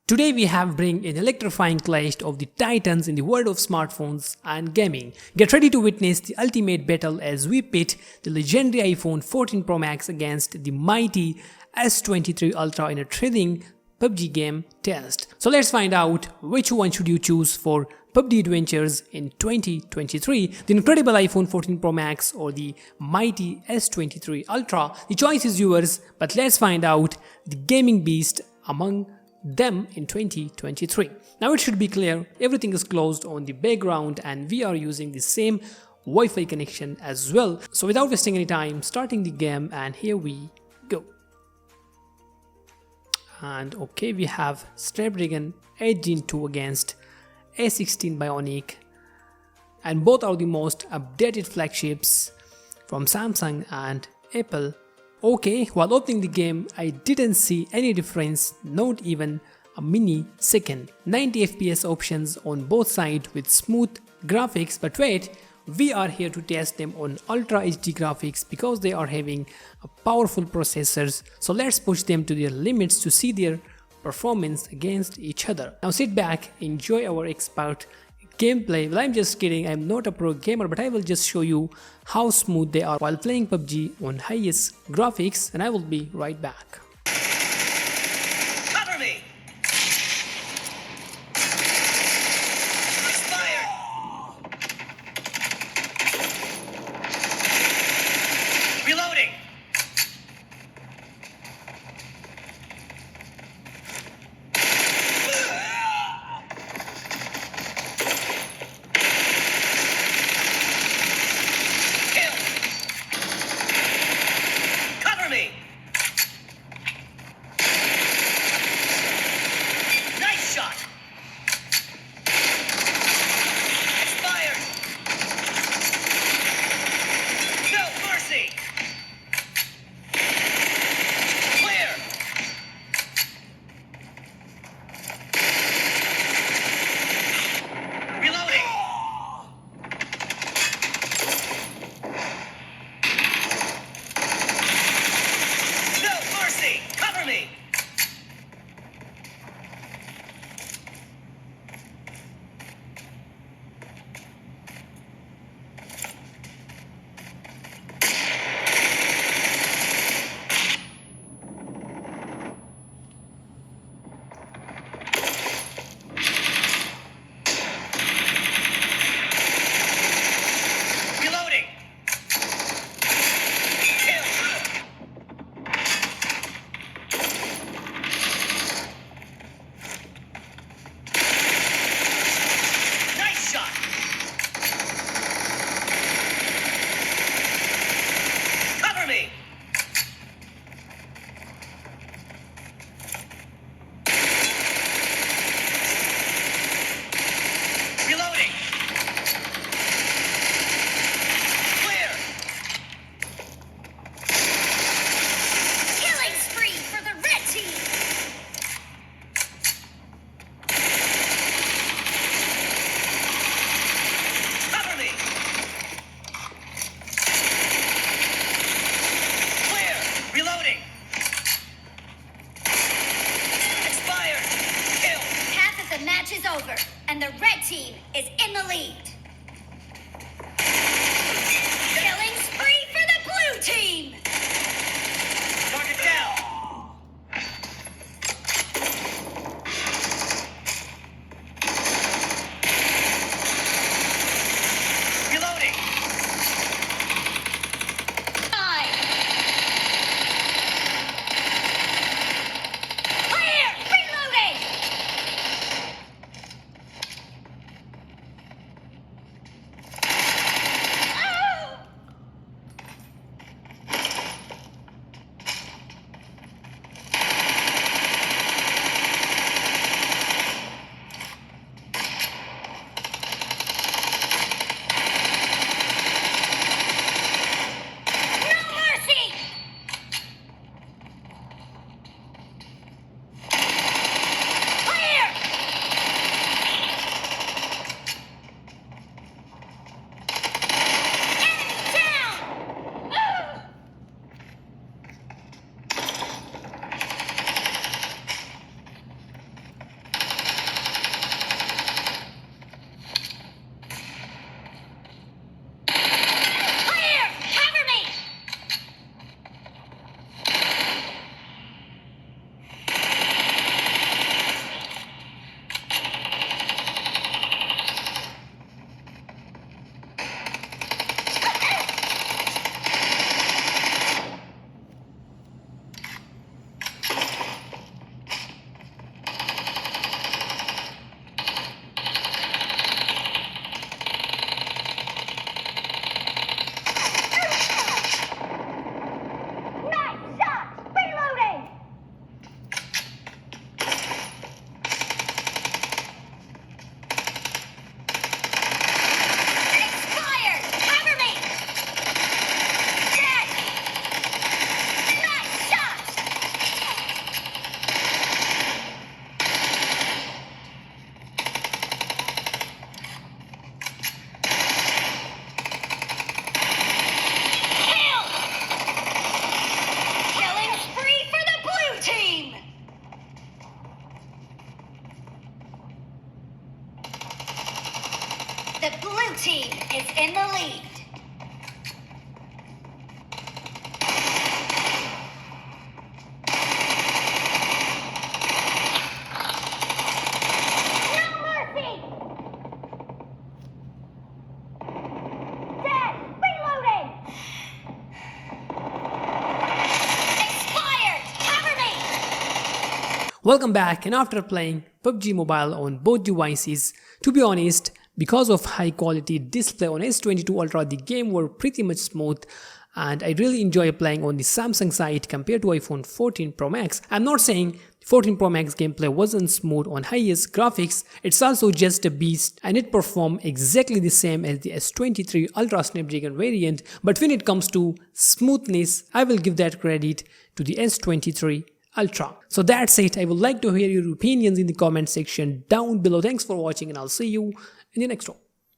Today we have bring an electrifying clash of the titans in the world of smartphones and gaming. Get ready to witness the ultimate battle as we pit the legendary iPhone 14 Pro Max against the mighty S23 Ultra in a thrilling PUBG game test. So let's find out which one should you choose for PUBG adventures in 2023, the incredible iPhone 14 Pro Max or the mighty S23 Ultra. The choice is yours, but let's find out the gaming beast among them in 2023. Now it should be clear, everything is closed on the background and we are using the same Wi-Fi connection as well. So without wasting any time, starting the game, and here we go. And okay, we have Snapdragon 8 Gen 2 against A16 Bionic, and both are the most updated flagships from Samsung and Apple. Okay, while opening the game, I didn't see any difference, not even a mini second. 90 FPS options on both sides with smooth graphics, but wait, we are here to test them on Ultra HD graphics because they are having a powerful processors. So let's push them to their limits to see their performance against each other. Now sit back, enjoy our expert gameplay. Well, I'm just kidding, I'm not a pro gamer, but I will just show you how smooth they are while playing PUBG on highest graphics, and I will be right back. Cover me! Expired! Reloading! Nice shot! Expired! No mercy! Clear! Reloading! No mercy! Cover me! Reloading! Kill! Nice shot! Cover me! Reloading! Clear! Killing spree for the red team! Cover me! Clear! Reloading! Expired! Kill! Half of the match is over, and the red team is in the lead. Killing spree for the blue team! Target down! Reloading! 5. Clear! Reloading! The blue team is in the lead. No mercy! Dead! Reloading! Expired! Cover me! Welcome back, and after playing PUBG Mobile on both devices, to be honest, because of high quality display on S22 Ultra, the game were pretty much smooth, and I really enjoy playing on the Samsung side compared to iPhone 14 Pro Max. I'm not saying 14 Pro Max gameplay wasn't smooth on highest graphics, it's also just a beast and it performed exactly the same as the S23 Ultra Snapdragon variant, but when it comes to smoothness, I will give that credit to the S23 Ultra. So that's it. I would like to hear your opinions in the comment section down below. Thanks for watching, and I'll see you in the next one.